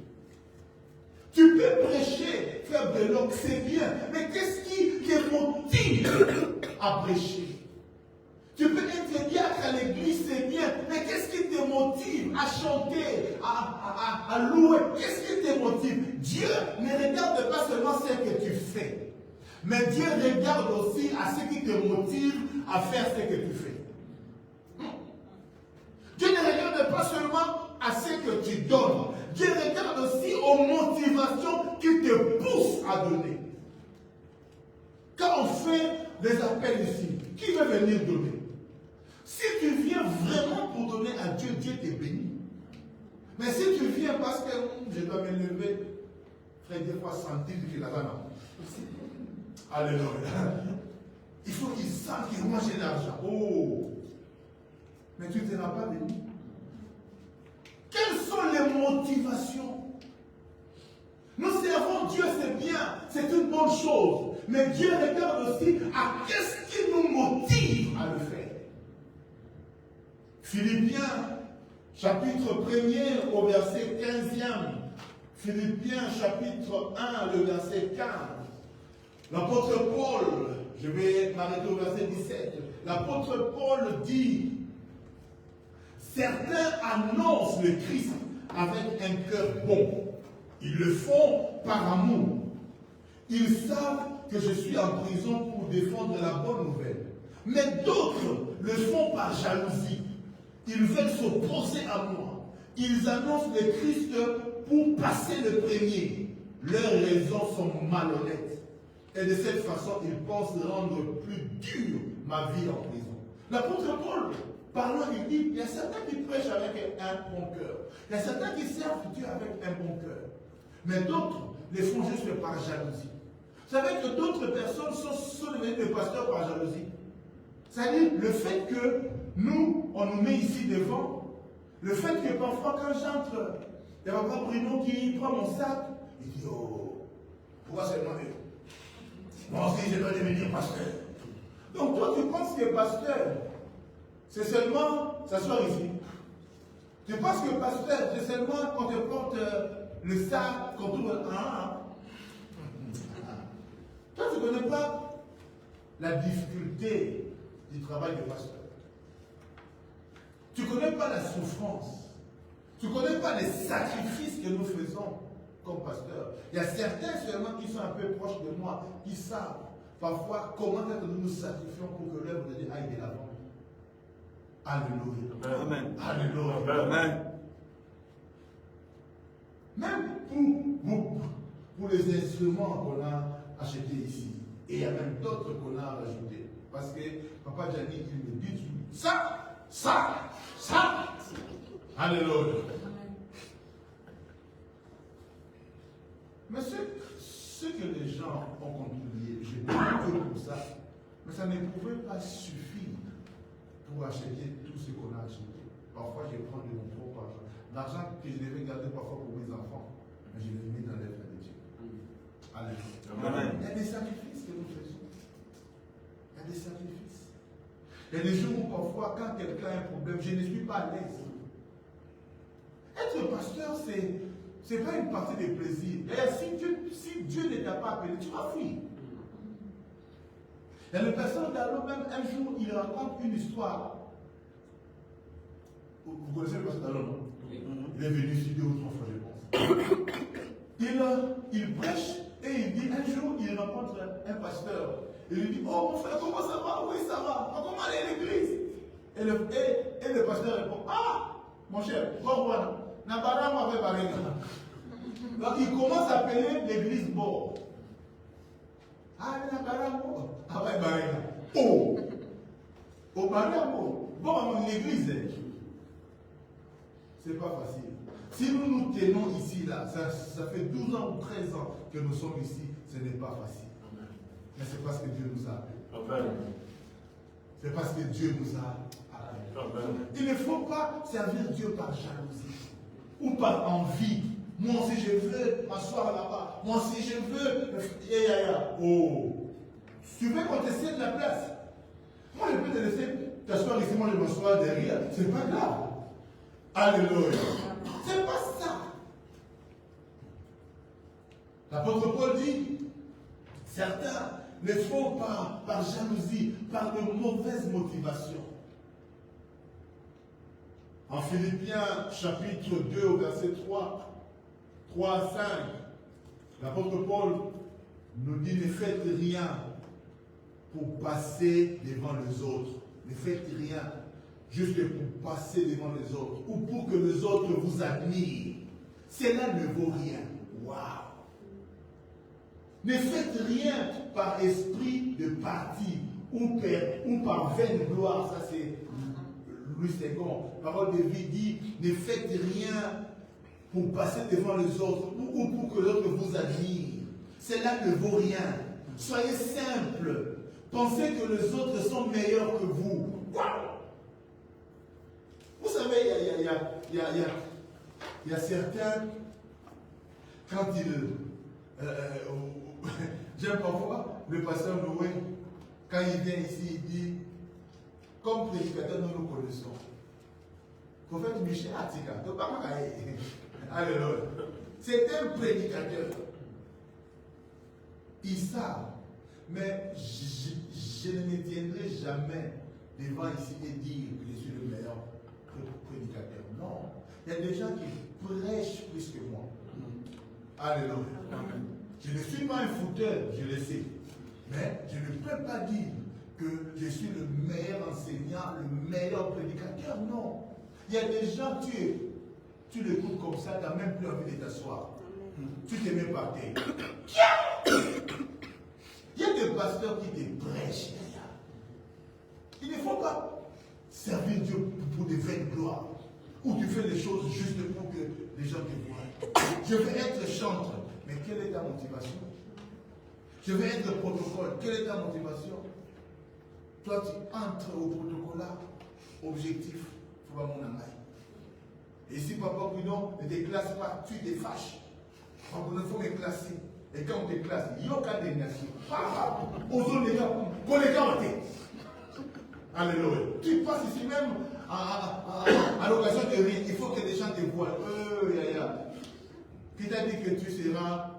Tu peux prêcher, faire de l'eau, c'est bien. Mais qu'est-ce qui te motive à prêcher? à l'église, c'est bien. Mais qu'est-ce qui te motive à chanter, à louer? Qu'est-ce qui te motive? Dieu ne regarde pas seulement ce que tu fais. Mais Dieu regarde aussi à ce qui te motive à faire ce que tu fais. Dieu ne regarde pas seulement à ce que tu donnes. Dieu regarde aussi aux motivations qui te poussent à donner. Quand on fait des appels ici, qui veut venir donner? Si tu viens vraiment pour donner à Dieu, Dieu te bénit. Mais si tu viens parce que je dois me lever, frère, des fois sentir que là-bas, non. Alléluia. Il faut qu'il sente qu'il mange de l'argent. Oh! Mais tu ne seras pas béni. Quelles sont les motivations? Nous servons Dieu, c'est bien, c'est une bonne chose. Mais Dieu regarde aussi à qu'est-ce qui nous motive à le faire. Philippiens, chapitre 1er au verset 15e. Philippiens, chapitre 1, le verset 15. L'apôtre Paul, je vais m'arrêter au verset 17. L'apôtre Paul dit, certains annoncent le Christ avec un cœur bon. Ils le font par amour. Ils savent que je suis en prison pour défendre la bonne nouvelle. Mais d'autres le font par jalousie. Ils veulent s'opposer à moi. Ils annoncent le Christ pour passer le premier. Leurs raisons sont malhonnêtes. Et de cette façon, ils pensent rendre plus dure ma vie en prison. L'apôtre Paul, parlant, il dit, il y a certains qui prêchent avec un bon cœur. Il y a certains qui servent Dieu avec un bon cœur. Mais d'autres les font juste par jalousie. Vous savez que d'autres personnes sont devenues des pasteurs par jalousie. C'est-à-dire le fait que nous, on nous met ici devant, le fait que parfois quand j'entre, il y a papa Bruno qui prend mon sac, il dit, oh, pourquoi seulement eux? Moi aussi je dois devenir pasteur. Donc toi tu penses que pasteur, c'est seulement s'asseoir ici. Tu penses que pasteur, c'est seulement quand tu portes le sac, quand tu ouvres Toi tu ne connais pas la difficulté du travail de pasteur. Tu ne connais pas la souffrance. Tu ne connais pas les sacrifices que nous faisons comme pasteur. Il y a certains seulement qui sont un peu proches de moi, qui savent parfois comment est-ce que nous nous sacrifions pour que l'œuvre de Dieu aille de l'avant. Alléluia. Amen. Alléluia. Amen. Même pour les instruments qu'on a achetés ici, et il y a même d'autres qu'on a rajoutés. Parce que Papa Gianni, il me dit ça. Alléluia. Mais ce que les gens ont contribué, je ne dis que pour ça, mais ça ne pouvait pas suffire pour acheter tout ce qu'on a acheté. Parfois, je prends de mon propre argent. L'argent que je devais garder parfois pour mes enfants, mais je l'ai mis dans l'œuvre de Dieu. Alléluia. Amen. Il y a des sacrifices que nous faisons. Il y a des sacrifices. Il y a des jours où parfois, quand quelqu'un a un problème, je ne suis pas à l'aise. Être pasteur, c'est pas une partie de plaisir. Et si Dieu ne t'a pas appelé, tu vas fuir. Il y a une personne d'Allo, même un jour, il raconte une histoire. Vous connaissez le pasteur d'Allo, non? Il est venu ici 2 ou 3 fois, je pense. Il prêche et il dit, un jour, il rencontre un pasteur. Il lui dit, oh mon frère, comment ça va? Oui, ça va. Comment aller à l'église? Et le pasteur répond, ah, mon cher, donc il commence à appeler l'église Bord. Ah, oh, au Baramo. Bon, l'église, c'est pas facile. Si nous nous tenons ici, là, ça fait 12 ans ou 13 ans que nous sommes ici, ce n'est pas facile. Mais c'est parce que Dieu nous a appelés. C'est parce que Dieu nous a appelés. Il ne faut pas servir Dieu par jalousie ou par envie. Moi aussi je veux m'asseoir là-bas. Moi aussi je veux. Oh, tu veux qu'on te cède la place? Moi je peux te laisser t'asseoir ici, moi je m'assois derrière. C'est pas grave. Alléluia. C'est pas ça. L'apôtre Paul dit, certains le font par jalousie, par de mauvaises motivations. En Philippiens chapitre 2 au verset 3 à 5, l'apôtre Paul nous dit ne faites rien pour passer devant les autres. Ne faites rien juste pour passer devant les autres ou pour que les autres vous admirent. Cela ne vaut rien. Waouh! Ne faites rien par esprit de parti ou par vaine gloire. Ça c'est Louis II. Parole de vie dit ne faites rien pour passer devant les autres ou pour que l'autre vous admire. Cela ne vaut rien. Soyez simple. Pensez que les autres sont meilleurs que vous. Waouh! Vous savez, il y a certains, quand ils... j'aime parfois le pasteur Loué, quand il vient ici, il dit, comme prédicateur, nous nous connaissons. Prophète Michel Atika, alléluia. C'est un prédicateur. Ils savent. Mais je ne me tiendrai jamais devant ici et dire que je suis le meilleur prédicateur. Non. Il y a des gens qui prêchent plus que moi. Alléluia. Je ne suis pas un fouteur, je le sais. Mais je ne peux pas dire que je suis le meilleur enseignant, le meilleur prédicateur. Non. Il y a des gens, tu l'écoutes comme ça, tu n'as même plus envie de t'asseoir. Tu te mets par terre. Il y a des pasteurs qui te prêchent. Il ne faut pas servir Dieu pour des vaines gloires. Ou tu fais les choses juste pour que les gens te voient. Je veux être chanteur. Mais quelle est ta motivation? Je veux être protocole. Quelle est ta motivation? Toi, tu entres au protocole là. Objectif. Faut pas mon amaille. Et si papa Prudon ne te classe pas, tu te fâches. Il faut me classer. Et quand on te classe, il y a aucun des nations. Aux autres, les gars, qu'on les gars, alléluia. Tu passes ici même à l'occasion de rire. Il faut que les gens te voient. Qui t'a dit que tu seras,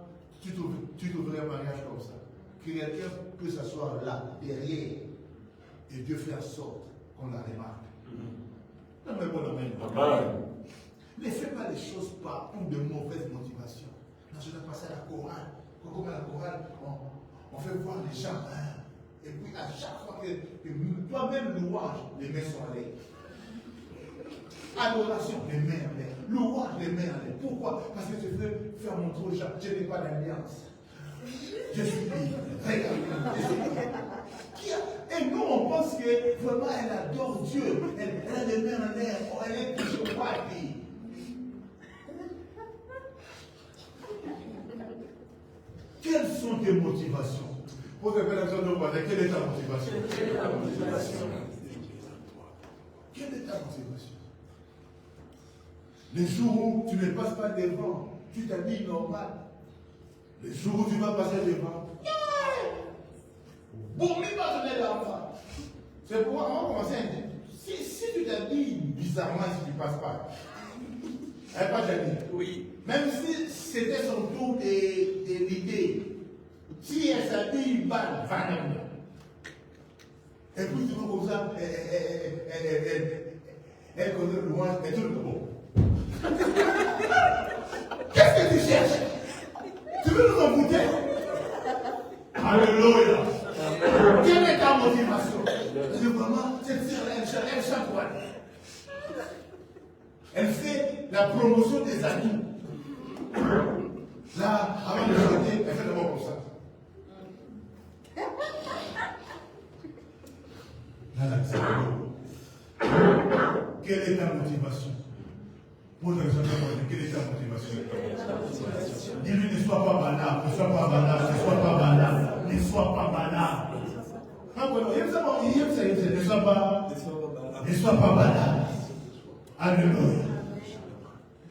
tu t'ouvriras un mariage comme ça? Que quelqu'un peut s'asseoir là, derrière, et Dieu fait en sorte qu'on la remarque. Non, mais bon, amen. Ne fais pas les choses par pour de mauvaises motivations. Non, je dois passer à la chorale. Quand on est à la chorale, on fait voir les gens. Hein. Et puis à chaque fois que toi-même louange, les mains sont en l'air. Adoration, les mains en l'air. Louange, les mains en l'air. Pourquoi? Parce que je veux faire montrer aux gens, je n'ai pas d'alliance. Je suis libre. Regarde, je suis libre. Et nous, on pense que vraiment elle adore Dieu. Elle a les mains en l'air. Elle est toujours pas vie. Quelles sont tes motivations? Posez la question de moi, quelle est ta motivation? Quelle est ta motivation? Quelle est ta motivation? Les jours où tu ne passes pas devant, tu t'habilles normal. Les jours où tu vas passer devant, bon, mais pas donner l'argent. C'est pourquoi on va commencer à dire, si tu t'habilles bizarrement si tu ne passes pas, elle pas t'habiller. Oui. Même si c'était son tour de l'idée, si elle s'habille mal, va là. Et puis tu vois comme ça, elle connaît le loin, et tout le monde. Qu'est-ce que tu cherches? Tu veux nous embouter? Alléluia. Quelle est ta motivation? C'est vraiment, cette sœur, elle chante quoi? Elle fait la promotion des amis. Là, avant de chanter, elle fait d'abord comme ça. Là, c'est bon. Quelle est ta motivation? Pose la question, quelle est ta motivation? Dis-lui, ne sois pas banal, ne sois pas banal, ne sois pas banal, ne sois pas banal. Ne sois pas banal. Alléluia.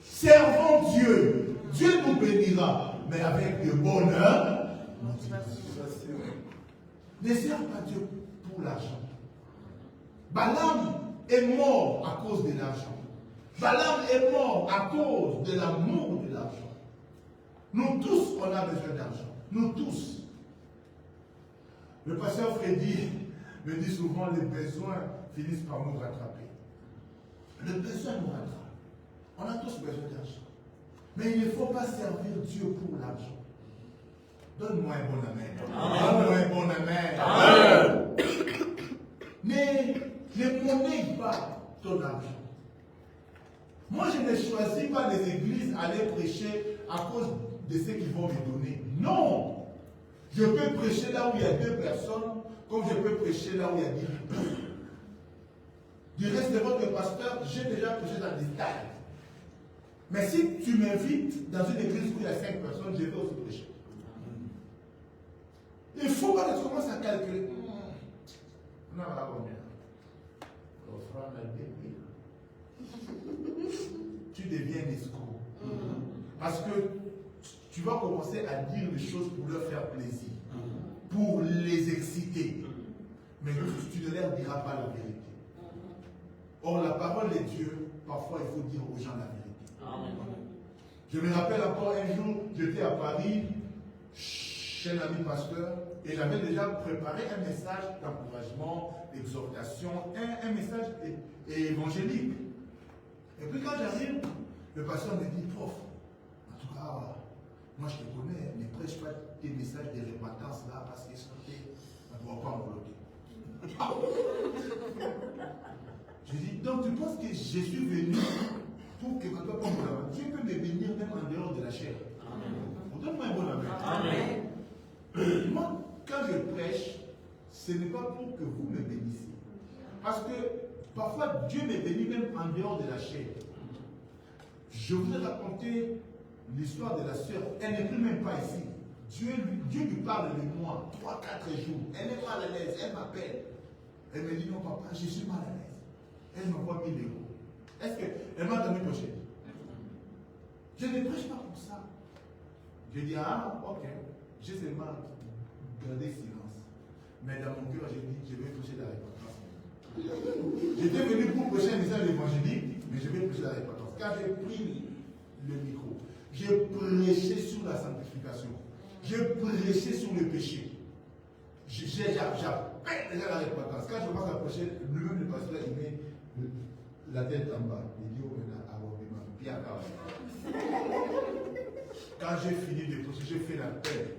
Servons Dieu. Dieu nous bénira, mais avec de bonnes motivations. Ne serve pas Dieu pour l'argent. Balaam est mort à cause de l'argent. Balaam est mort à cause de l'amour de l'argent. Nous tous, on a besoin d'argent. Nous tous. Le pasteur Freddy me dit souvent les besoins finissent par nous rattraper. Le besoin nous rattrape. On a tous besoin d'argent. Mais il ne faut pas servir Dieu pour l'argent. Donne-moi un bon amen. Donne-moi un bon amen. Ne monnaie pas ton argent. Moi, je ne choisis pas les églises à aller prêcher à cause de ce qu'ils vont me donner. Non! Je peux prêcher là où il y a 2 personnes, comme je peux prêcher là où il y a 10 personnes. Du reste de votre pasteur, j'ai déjà prêché dans des stades. Mais si tu m'invites dans une église où il y a 5 personnes, je vais aussi prêcher. Il faut pas que tu commences à calculer. On a combien? L'offrande a 2000. Tu deviens un escroc. Parce que tu vas commencer à dire des choses pour leur faire plaisir, pour les exciter. Mais tu ne leur diras pas la vérité. Or, la parole de Dieu, parfois, il faut dire aux gens la vérité. Je me rappelle encore un jour, j'étais à Paris, chez un ami pasteur, et il avait déjà préparé un message d'encouragement, d'exhortation, un message évangélique. Et puis quand j'arrive, le pasteur me dit, prof, en tout cas, moi je te connais, ne prêche pas tes messages de repentance là, parce que ça ne doit pas envelopper. Je dis, donc tu penses que je suis venu pour que quand toi comme là, Dieu peut me bénir même en dehors de la chair. Donne-moi un bon amen. Moi, quand je prêche, ce n'est pas pour que vous me bénissiez. Parce que parfois Dieu me bénit même en dehors de la chair. Je vous ai raconté l'histoire de la sœur. Elle n'est plus même pas ici. Dieu lui parle de moi 3-4 jours. Elle est mal à l'aise. Elle m'appelle. Elle me dit non papa, je suis mal à l'aise. Elle m'envoie 1000 euros. Est-ce qu'elle m'a donné prochaine? Je ne prêche pas comme ça. Je dis ah ok. J'ai seulement gardé silence. Mais dans mon cœur, j'ai dit je vais prêcher la repentance. J'étais venu pour prêcher un message évangélique, mais je vais prêcher la repentance. Quand j'ai pris le micro, j'ai prêché sur la sanctification. J'ai prêché sur le péché. J'appelle déjà la repentance. Quand je commence à prêcher, lui-même le pasteur, il met la tête en bas. Il dit, oh, bien. Quand j'ai fini de prêcher, j'ai fait l'appel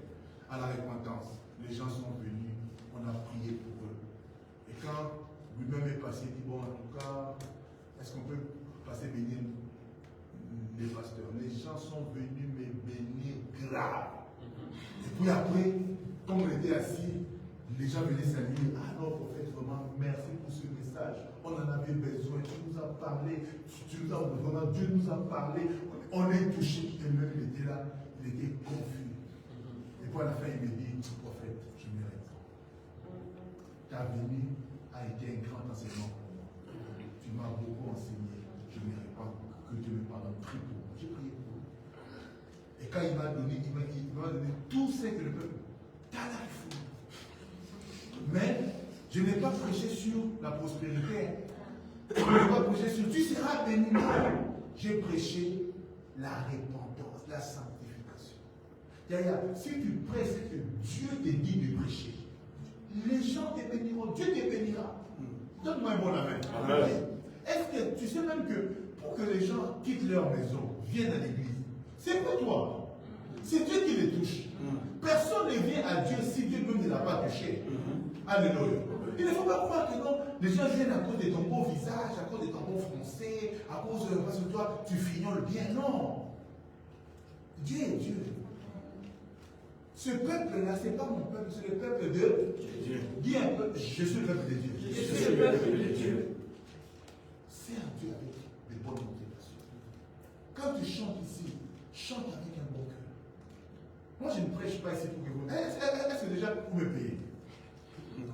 à la repentance. Les gens sont venus, on a prié pour eux. Et quand lui-même est passé, il dit, bon, en tout cas, est-ce qu'on peut passer bénir les pasteurs? Les gens sont venus me bénir grave. Et puis après, comme on était assis, les gens venaient saluer. Ah non, prophète, vraiment, merci pour ce message. On en avait besoin. Tu nous as parlé. Vraiment, Dieu nous a parlé. On est touché. Et même, il était là. Il était confus. Et puis à la fin, il me dit, prophète, je mérite. Ta venue a été un grand enseignement pour moi. Tu m'as beaucoup enseigné. Je ne mérite pas que Dieu me pardonne. Prie pour moi. J'ai prié pour lui. Et quand il m'a donné, tout ce que le peuple. Mais je n'ai pas prêché sur la prospérité. Je n'ai pas prêché sur tu seras béni. J'ai prêché la repentance, la sanctification. Si tu prêches ce que Dieu te dit de prêcher, les gens te béniront, Dieu te bénira. Donne-moi un bon amen. Est-ce que tu sais même que pour que les gens quittent leur maison, viennent à l'église, c'est pas toi. C'est Dieu qui les touche. Personne ne vient à Dieu si Dieu même ne l'a pas touché. Alléluia. Il ne faut pas croire que non, les gens viennent à cause de ton beau visage, à cause de ton beau français, à cause de parce que toi, tu fignoles bien. Non. Dieu est Dieu. Ce peuple-là, ce n'est pas mon peuple, c'est le peuple de Dieu. Dis un peu, je suis le peuple de Dieu. Je suis le peuple de Dieu. Sers Dieu avec des bonnes motivations. Quand tu chantes ici, chante avec un bon cœur. Moi, je ne prêche pas ici pour que vous. Est-ce que déjà vous me payez? Non.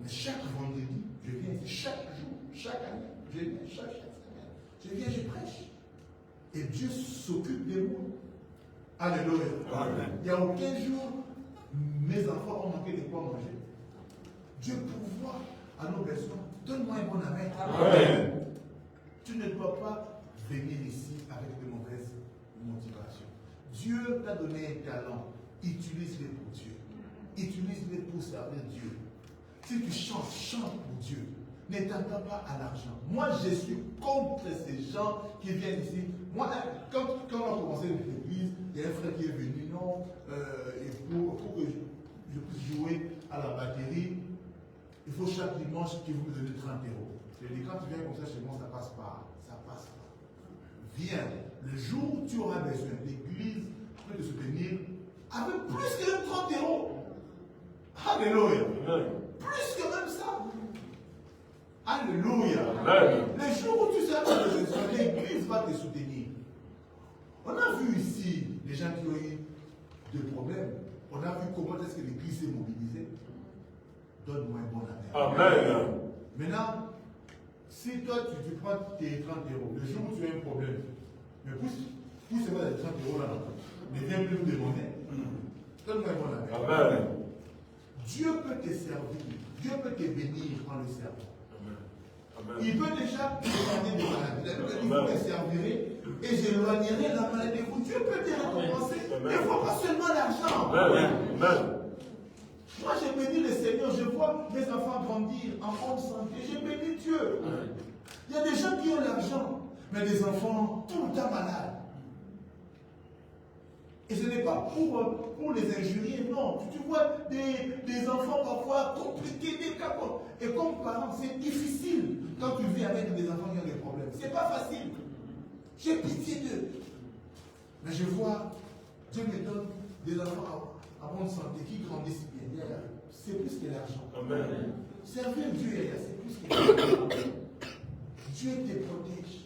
Mais chaque vendredi, je viens ici, chaque jour, chaque année, je viens chaque semaine. Je viens, je prêche. Et Dieu s'occupe de moi. Alléluia. Amen. Il n'y a aucun jour, mes enfants ont manqué de quoi manger. Dieu pourvoit à nos besoins. Donne-moi un bon amen. Amen. Tu ne dois pas venir ici avec de mauvaises motivations. Dieu t'a donné un talent. Utilise-le pour Dieu. Utilise-le pour servir Dieu. Si tu chantes, chante pour Dieu. ne t'attends pas à l'argent. Moi, je suis contre ces gens qui viennent ici. Moi, quand on a commencé l'église, il y a un frère qui est venu, non, et pour que je puisse jouer à la batterie, il faut chaque dimanche qu'il vous me donne 30 euros. Je dis, quand tu viens comme ça chez moi, ça passe pas. Ça passe pas. Viens. Le jour où tu auras besoin, l'église peut te soutenir avec plus que 30 euros. Alléluia. Plus que même ça. Alléluia. Le jour où tu seras dans le besoin, l'église va te soutenir. On a vu ici les gens qui ont eu des problèmes. On a vu comment est-ce que l'église s'est mobilisée. Donne-moi un bon amen. Amen. Maintenant, si toi tu prends tes 30 euros, le jour où tu as un problème, mais pousse-moi les 30 euros là, ne viens plus nous demander. Donne-moi un bon amen. Amen. Dieu peut te servir, Dieu peut te bénir en le servant. Amen. Il peut déjà te demander des maladies. Il faut te servirai et j'éloignerai la maladie de vous. Dieu peut te récompenser. Mais il ne faut pas seulement l'argent. Amen. Moi, j'ai béni le Seigneur. Je vois mes enfants grandir en bonne santé. J'ai béni Dieu. Il y a des gens qui ont l'argent, mais des enfants tout le temps malades. Et ce n'est pas pour les injurier, non. Tu vois des enfants parfois compliqués, des cas. Et comme parent, c'est difficile quand tu vis avec des enfants qui ont des problèmes. C'est pas facile. J'ai pitié d'eux. Mais je vois, Dieu me donne des enfants à bonne santé qui grandissent bien. C'est plus que l'argent. Amen. Servir Dieu, c'est plus que l'argent. Dieu te protège.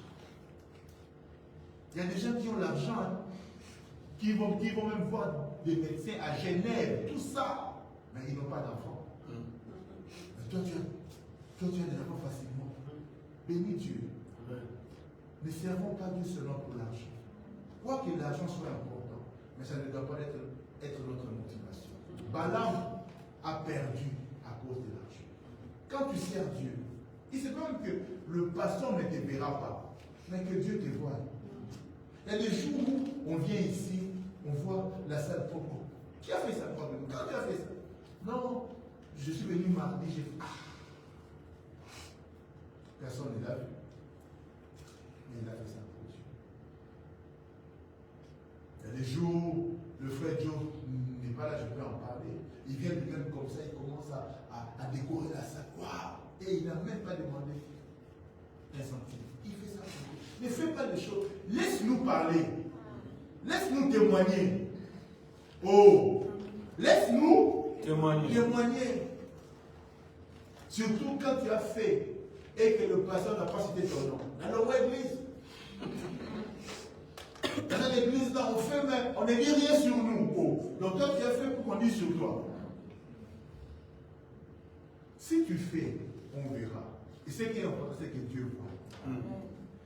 Il y a des gens qui ont l'argent, hein, qui vont même voir des médecins à Genève, tout ça, mais ils n'ont pas d'enfants. Mais toi, tu as des enfants facilement. Bénis Dieu. Ne servons pas Dieu seulement pour l'argent. Quoi que l'argent soit important, mais ça ne doit pas être notre motivation. Balaam a perdu à cause de l'argent. Quand tu sers Dieu, il sait même que le pasteur ne te verra pas, mais que Dieu te voit. Il y a des jours où on vient ici, on voit la salle propre. Qui a fait ça pour nous? Quand tu as fait ça? Non, je suis venu mardi, j'ai fait personne ne l'a vu. Mais il a fait ça pour Dieu. Il y a des jours, le frère Joe n'est pas là, je peux en parler. Il vient lui-même comme ça, il commence à décorer la salle. Waouh! Et il n'a même pas demandé un centime. Il fait ça pour Dieu. Ne fais pas des choses. Laisse-nous parler. Laisse-nous témoigner. Oh! Laisse-nous témoigner. Surtout quand tu as fait et que le pasteur n'a pas cité ton nom. Alors, ouais, église. Dans l'église, là, on fait, mais on ne dit rien sur nous. Oh. Donc, toi, tu as fait pour qu'on dise sur toi. Si tu fais, on verra. Et ce qui est important, c'est que Dieu voit.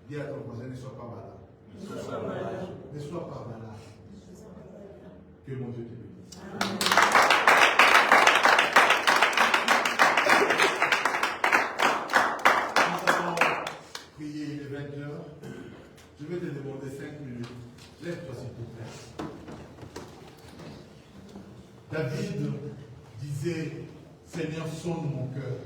Dis à ton voisin, ne sois pas malade. Ne sois pas malade. Que mon Dieu te bénisse. Nous allons prier les 20 heures. Je vais te demander 5 minutes. Lève-toi s'il te plaît. David disait, Seigneur, sonne mon cœur.